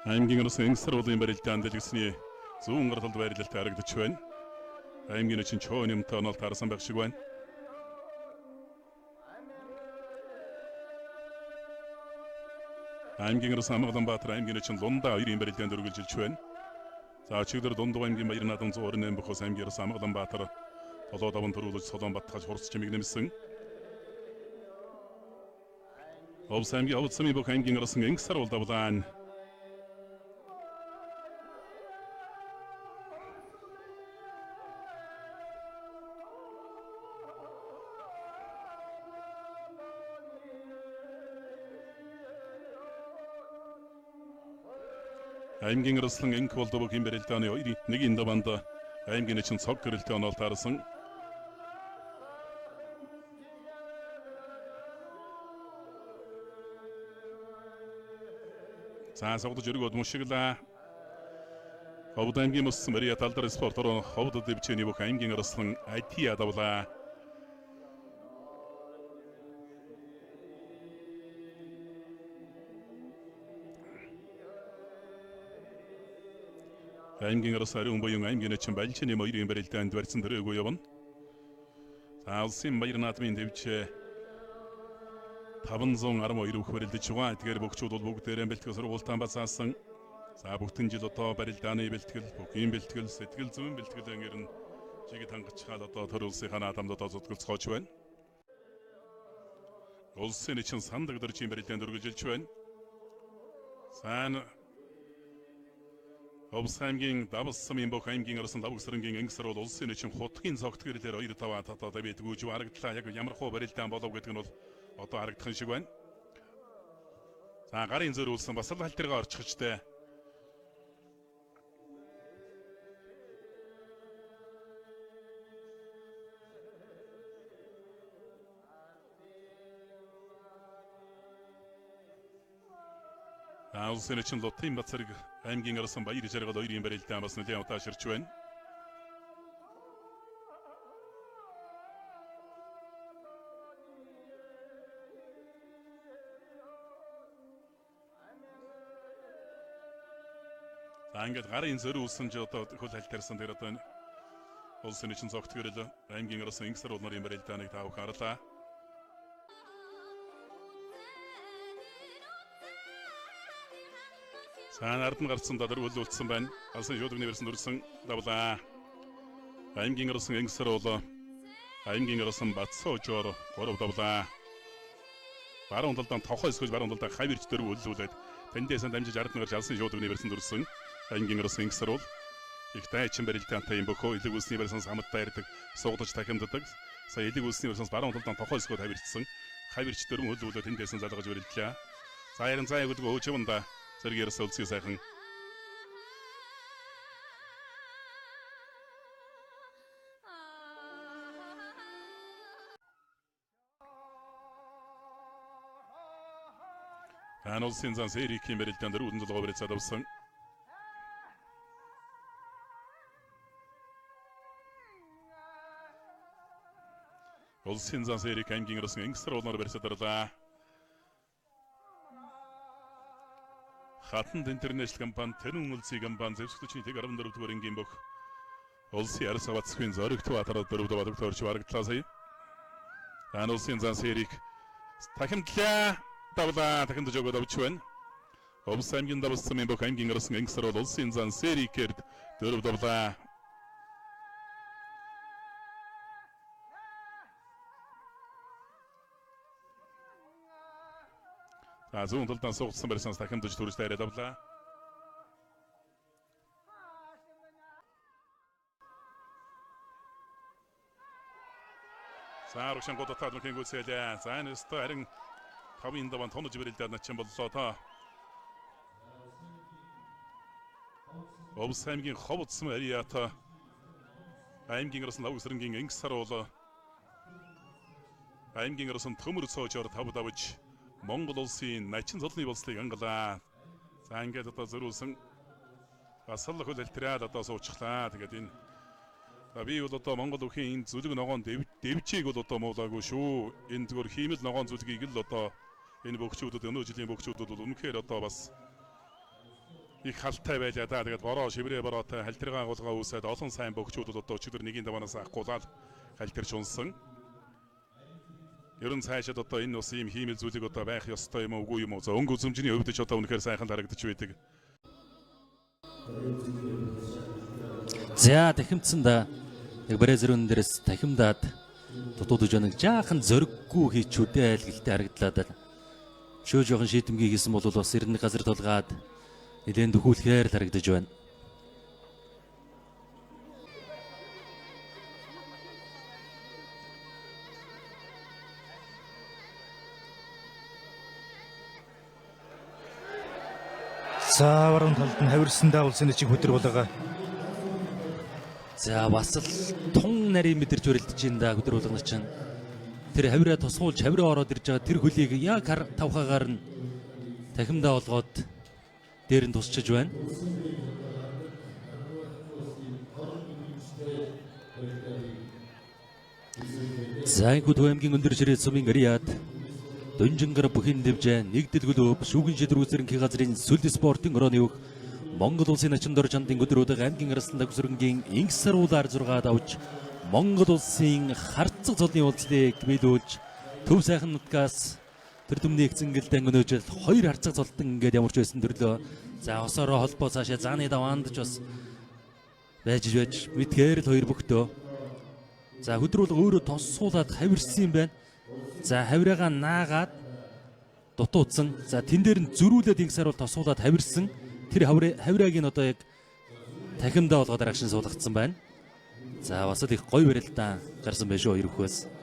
аймгийн орос энгсруулын барилдаанд дэлгэсний зүүн гаралд байрлалтай харагдаж байна. Аймгийн чинь чойн юмтай онол таарсан байх шиг байна. аймгийн орос Амгаланбаатар аймгийн чинь Лунда 2-ын барилдаанд үргэлжилж байна. За чиглэр Дундуг аймгийн Баярнаадам 128 бохос аймгийн орос Амгаланбаатар 7-5 төрүүлж Солоонбаттгаж хурц чимэг нэмсэн. Овс аймгийн Овцмын бох аймгийн орос энгсруул давлаан. аймгийн орслон энх болдобог юм барилдааны 2-1 даванд аймгийн чинь цог гэрэлтэй онол таарсан. За согдож өргөд мушиглаа. Ховд аймгийн мөс Мария талдар спортоор ховд дэвчээний бүх аймгийн орслон IT давлаа. аймгийн орос ариун буюун аймгийн чинь Балчины 2-ын барилдаанд барьсан дөрөөгөө явна. За улсын Баярнаадмын дэвчээ 512 бүх барилдаж байгаа. Эдгээр бөхчүүд бол бүгдээрээ бэлтгэл сургуультан бацаасан. За бүтэн жил одоо барилдааны бэлтгэл, бүхийн бэлтгэл, сэтгэл зүйн бэлтгэл ер нь чигэд хангацчаал одоо төр улсынхаа наадамд одоо зүтгэлцгооч байна. Улсын чинь сандаг дөржийн барилдаанд үргэлжилж байна. Сайн Овс аймгийн Давсмын бох аймгийн орсон Давгсрынгийн энгсэр бол улсын чинь хутгийн цогт гэрлэр 2-5 татаад байдгүйж харагдлаа. Яг ямар хуу барилдаан болов гэдэг нь бол одоо харагдах шиг байна. За гарын зөр үлсэн бас л хальтргаа орчих чтэй. Улсын чинь Лотын Бацарг аймгийн орсон Баяр жаргал 2-ын барилдаан бас нэлээд удааширч байна. За ингээд гарын зөр үлсэн ч одоо хөл хальтарсан дээр одоо улсын чинь цогт гэрэл аймгийн орсон энгсэр улнарын барилдааныг таавах харлаа. Сайн ард нь гарсан дадар үлдсэн байна. Алсын шууд университет дүрсэн давлаа. Аймгийн орсон энгсэр ул аймгийн орсон Батсоожоор 3 давлаа. Баруун талдан тохоо эсвэл баруун талдан хавирч дөрөв үлдүүлээд тэндээсэн дамжиж ард нь гарч алсын шууд университет дүрсэн аймгийн орсон энгсэр ул их тайчин барилдаантай юм бөхөө элэг үлсний барилсан самттай ирдэг суугдаж тахимддаг. Сая элэг үлсний барилсан баруун талдан тохоо эсвэл хавирчсан хавирч дөрөв үлдүүлээд тэндээсэн залгаж барилдлаа. За ярин заа өгдөг өчөвнда зэрэг ярсаа үлсгий сайхан. Улсын зан Серикийн барилдаанд өргөдөн толгой барьцаад авсан. Улсын зан Серик аймгийн орсон энгсэр улнаар барьцаад орлаа. Хатанд интернэшнл компани Тэрэн улсын компани зэвсгчний 14 дугаар ангийн бөх улсын арс авацгийн зоригт батараад 4 дугаар орч барагдлаа сая. Улсын зан Серик тахимдлаа давлаа тахимдж өгөөд авч байна. Овс аймгийн Давсмын бох аймгийн орсон энгсэр бол улсын зан Серикээр 4 давлаа. Зүүн талдан суугдсан барьсан тахимдж төрж дайраад авлаа. За рушан годотад мөхийн гүцээлээ. За энэ өстө харин 5-ын даван тонож барилдаад начин боллоо та. Овс аймгийн Ховцмын ариата аймгийн орсон Давгсрынгийн энгсар бол аймгийн орсон Төмөр цоожоор 5 давж Монгол улсын начин цолны болцлыг ангалаа. За ингээд одоо зөрүүлсэн бас л хөл алтраад одоо суучлаа. Тэгээд энэ би бол одоо Монгол өхийн энэ зүлэг ногоон дэвжийг бол одоо муулаагүй шүү. Энэ зүгээр хиймэл ногоон зүлгийг л одоо энэ бөхчүүдэд өнөө жилийн бөхчүүдэд бол үнэхээр одоо бас их халтай байлаа да. Тэгээд бороо шиврээ бороотой халтиргаа агуулга үүсээд олон сайн богчууд одоо өчигдөр нэгийн даваанаас авахгүйлаад халтирч унсан. Ерөн цаашаад одоо энэ ус ийм хиймэл зүйлийг одоо байх ёстой юм уу үгүй юм уу? За өнгө үзэмжний хувьд ч одоо үнэхээр сайхан харагдаж байдаг. За дахимдсан да. Яг Брезерүүн дээрээс дахимдаад дутуудж байна. Жаахан зөрөггүй хийчүүдээ айлгэлтэй харагдлаа. Шөө жоохон шийдэмгий хийсэн бол бас эрдэнэ газар толгаад нэлээд дөхүүлэхээр л харагдаж байна. За баруун талд нь хавирсандаа улсын чиг хөдөр булгаа. За бас л тун нарийн мэдэрч өрөлдөж ин да хөдөр булганы чинь. Тэр хавираа тосгуулж хавираа ороод ирж байгаа тэр хөлийг яг тавхаагаар нь дахимдаа олгоод дээр нь тусчиж байна. Зайгууд аймгийн өндөр ширээ сумын гариад Дунжингар бүхэн дэвжээ нэгдэл гөлөв шүүгэн шийдвэр үзэрэнхий газрын сүлд спортын орооны өг Монгол улсын Ачаандор чандын өдрүүдэд аймгийн арслан төгсрөнгийн инх саруулаар 6 давж Монгол улсын харцаг цолны уулзлыг биелүүлж төв сайхан нутгаас тэр түмний эцэнгэлдэн өнөөжл 2 харцаг цолтон ингээд ямар ч байсан төрлөө. За осороо холбоо цаашаа зааны даваанд ч бас байж мэдгээр л 2 бөхтөө. За хөдрүүлг өөрөө тоссуулаад хавирсан юм байна. За хавираагаа наагаад дутуудсан. За тэн дээр нь зөрүүлээд инх саруул тосуулаад хавирсан. Тэр хавирааг нь одоо яг дахимдаа болгоод арагшин суулгацсан байна. За бас л их гоё барилдаа гарсан байж шүү хоёр хөөс.